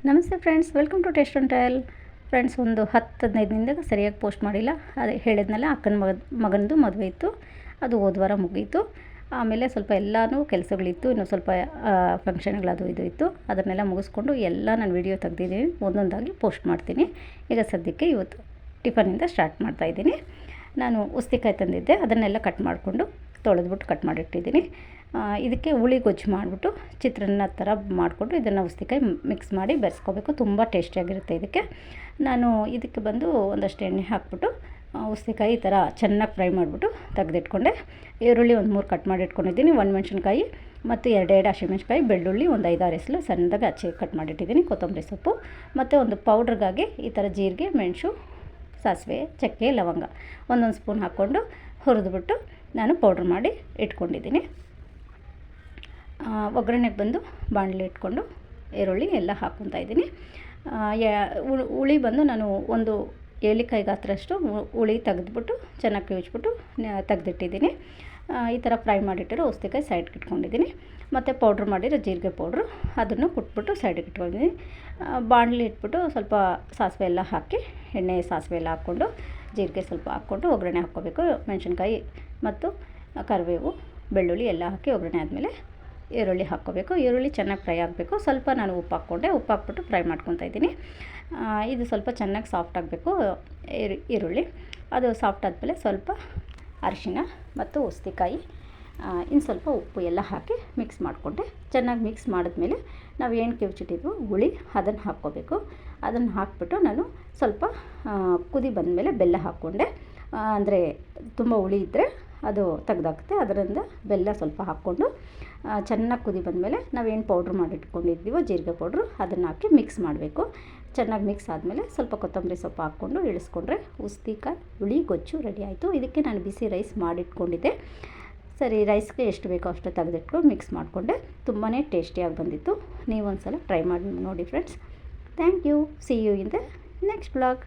ನಮಸ್ತೆ friends, welcome to taste and trial. Friends, ಒಂದು 10-15 ದಿನದಾಗ ಸರಿಯಾಗಿ ಪೋಸ್ಟ್ ಮಾಡಿಲ್ಲ. ಅದೇ ಹೇಳಿದ್ನಲ್ಲ, ಅಕ್ಕನ ಮಗನದು ಮದುವೆ ಇತ್ತು. ಅದು ಹೋದ ವಾರ ಮುಗೀತು. ಆಮೇಲೆ ಸ್ವಲ್ಪ ಎಲ್ಲನೂ ಕೆಲಸಗಳಿತ್ತು, ಇನ್ನೂ ಸ್ವಲ್ಪ ಫಂಕ್ಷನ್ಗಳದು ಇದು ಇತ್ತು. ಅದನ್ನೆಲ್ಲ ಮುಗಿಸ್ಕೊಂಡು ಎಲ್ಲ ನಾನು ವೀಡಿಯೋ ತೆಗ್ದಿದ್ದೀನಿ, ಒಂದೊಂದಾಗಿ ಪೋಸ್ಟ್ ಮಾಡ್ತೀನಿ. ಈಗ ಸದ್ಯಕ್ಕೆ ಇವತ್ತು ಟಿಫನಿಂದ ಸ್ಟಾರ್ಟ್ ಮಾಡ್ತಾಯಿದ್ದೀನಿ. ನಾನು ಉಸ್ತಿಕಾಯಿ ತಂದಿದ್ದೆ, ಅದನ್ನೆಲ್ಲ ಕಟ್ ಮಾಡಿಕೊಂಡು ತೊಳೆದ್ಬಿಟ್ಟು ಕಟ್ ಮಾಡಿಟ್ಟಿದ್ದೀನಿ. ಇದಕ್ಕೆ ಹುಳಿ ಗೊಜ್ಜು ಮಾಡಿಬಿಟ್ಟು ಚಿತ್ರಾನ್ನ ಥರ ಮಾಡಿಕೊಂಡು ಇದನ್ನು ಉಸ್ತಿಕಾಯಿ ಮಿಕ್ಸ್ ಮಾಡಿ ಬೆರೆಸ್ಕೋಬೇಕು. ತುಂಬ ಟೇಸ್ಟಿಯಾಗಿರುತ್ತೆ. ನಾನು ಇದಕ್ಕೆ ಬಂದು ಒಂದಷ್ಟು ಎಣ್ಣೆ ಹಾಕ್ಬಿಟ್ಟು ಉಸ್ತಿಕಾಯಿ ಈ ಥರ ಚೆನ್ನಾಗಿ ಫ್ರೈ ಮಾಡಿಬಿಟ್ಟು ತೆಗೆದಿಟ್ಕೊಂಡೆ. ಈರುಳ್ಳಿ ಒಂದು 3 ಕಟ್ ಮಾಡಿ ಇಟ್ಕೊಂಡಿದ್ದೀನಿ, ಒಣಮೆಣ್ಸಿನ್ಕಾಯಿ ಮತ್ತು 2 ಹಸಿಮೆಣ್ಸಿನ್ಕಾಯಿ, ಬೆಳ್ಳುಳ್ಳಿ ಒಂದು 5-6 ಎಸಳು ಸಣ್ಣದಾಗಿ ಹಚ್ಚಿ ಕಟ್ ಮಾಡಿಟ್ಟಿದ್ದೀನಿ, ಕೊತ್ತಂಬರಿ ಸೊಪ್ಪು ಮತ್ತು ಒಂದು ಪೌಡ್ರಿಗಾಗಿ ಈ ಥರ ಜೀರಿಗೆ, ಮೆಣಸು, ಸಾಸಿವೆ, ಚಕ್ಕೆ, ಲವಂಗ ಒಂದೊಂದು ಸ್ಪೂನ್ ಹಾಕ್ಕೊಂಡು ಹುರಿದ್ಬಿಟ್ಟು ನಾನು ಪೌಡ್ರ್ ಮಾಡಿ ಇಟ್ಕೊಂಡಿದ್ದೀನಿ. ಒಗ್ಗರಣೆಗೆ ಬಂದು ಬಾಣಲೆ ಇಟ್ಕೊಂಡು ಈರುಳ್ಳಿ ಎಲ್ಲ ಹಾಕ್ಕೊತಾ ಇದ್ದೀನಿ. ಹುಳಿ ಬಂದು ನಾನು ಒಂದು ಏಲಕ್ಕಾಯಿ ಗಾತ್ರಷ್ಟು ಹುಳಿ ತೆಗೆದ್ಬಿಟ್ಟು ಚೆನ್ನಾಗಿ ಕಿವುಚ್ಬಿಟ್ಟು ತೆಗೆದಿಟ್ಟಿದ್ದೀನಿ. ಈ ಥರ ಫ್ರೈ ಮಾಡಿಟ್ಟಿರೋ ಉಸ್ತಿಕಾಯಿ ಸೈಡ್ಗೆ ಇಟ್ಕೊಂಡಿದ್ದೀನಿ. ಮತ್ತು ಪೌಡ್ರ್ ಮಾಡಿರೋ ಜೀರಿಗೆ ಪೌಡ್ರು ಅದನ್ನು ಕುಟ್ಬಿಟ್ಟು ಸೈಡಿಗೆ ಇಟ್ಕೊಂಡಿದ್ದೀನಿ. ಬಾಣಲೆ ಇಟ್ಬಿಟ್ಟು ಸ್ವಲ್ಪ ಸಾಸಿವೆ ಎಲ್ಲ ಹಾಕಿ, ಎಣ್ಣೆ ಸಾಸಿವೆ ಎಲ್ಲ ಹಾಕ್ಕೊಂಡು ಜೀರಿಗೆ ಸ್ವಲ್ಪ ಹಾಕ್ಕೊಂಡು ಒಗ್ಗರಣೆ ಹಾಕ್ಕೋಬೇಕು. ಮೆಣಸಿನ್ಕಾಯಿ ಮತ್ತು ಕರಿಬೇವು, ಬೆಳ್ಳುಳ್ಳಿ ಎಲ್ಲ ಹಾಕಿ ಒಗ್ಗರಣೆ ಆದಮೇಲೆ ಈರುಳ್ಳಿ ಹಾಕ್ಕೋಬೇಕು. ಈರುಳ್ಳಿ ಚೆನ್ನಾಗಿ ಫ್ರೈ ಆಗಬೇಕು. ಸ್ವಲ್ಪ ನಾನು ಉಪ್ಪು ಹಾಕ್ಬಿಟ್ಟು ಫ್ರೈ ಮಾಡ್ಕೊತಾ ಇದ್ದೀನಿ. ಇದು ಸ್ವಲ್ಪ ಚೆನ್ನಾಗಿ ಸಾಫ್ಟ್ ಆಗಬೇಕು ಈರುಳ್ಳಿ. ಅದು ಸಾಫ್ಟ್ ಆದಮೇಲೆ ಸ್ವಲ್ಪ ಅರಿಶಿನ ಮತ್ತು ಉಸ್ತಿಕಾಯಿ, ಇನ್ನು ಸ್ವಲ್ಪ ಉಪ್ಪು ಎಲ್ಲ ಹಾಕಿ ಮಿಕ್ಸ್ ಮಾಡಿಕೊಂಡೆ. ಚೆನ್ನಾಗಿ ಮಿಕ್ಸ್ ಮಾಡಿದ್ಮೇಲೆ ನಾವು ಏನು ಕಿವುಚಿಟ್ಟಿದ್ವೋ ಹುಳಿ ಅದನ್ನು ಹಾಕ್ಕೋಬೇಕು. ಅದನ್ನು ಹಾಕ್ಬಿಟ್ಟು ನಾನು ಸ್ವಲ್ಪ ಕುದಿ ಬಂದಮೇಲೆ ಬೆಲ್ಲ ಹಾಕ್ಕೊಂಡೆ. ಅಂದರೆ ತುಂಬ ಹುಳಿ ಇದ್ದರೆ ಅದು ತೆಗ್ದಾಗುತ್ತೆ, ಅದರಿಂದ ಬೆಲ್ಲ ಸ್ವಲ್ಪ ಹಾಕ್ಕೊಂಡು ಚೆನ್ನಾಗಿ ಕುದಿ ಬಂದಮೇಲೆ ನಾವೇನು ಪೌಡ್ರ್ ಮಾಡಿಟ್ಕೊಂಡಿದ್ದೀವೋ ಜೀರಿಗೆ ಪೌಡ್ರು ಅದನ್ನು ಹಾಕಿ ಮಿಕ್ಸ್ ಮಾಡಬೇಕು. ಚೆನ್ನಾಗಿ ಮಿಕ್ಸ್ ಆದಮೇಲೆ ಸ್ವಲ್ಪ ಕೊತ್ತಂಬರಿ ಸೊಪ್ಪು ಹಾಕ್ಕೊಂಡು ಇಳಿಸ್ಕೊಂಡ್ರೆ ಉಸ್ತಿಕಾಯಿ ಹುಳಿ ಗೊಜ್ಜು ರೆಡಿ ಆಯಿತು. ಇದಕ್ಕೆ ನಾನು ಬಿಸಿ ರೈಸ್ ಮಾಡಿಟ್ಕೊಂಡಿದ್ದೆ. ಸರಿ, ರೈಸ್ಗೆ ಎಷ್ಟು ಬೇಕೋ ಅಷ್ಟು ತೆಗೆದಿಟ್ಕೊಂಡು ಮಿಕ್ಸ್ ಮಾಡಿಕೊಂಡೆ. ತುಂಬಾ ಟೇಸ್ಟಿಯಾಗಿ ಬಂದಿತ್ತು. ನೀವು ಒಂದು ಸಲ ಟ್ರೈ ಮಾಡಿ ನೋಡಿ friends. Thank you. See you in the next vlog.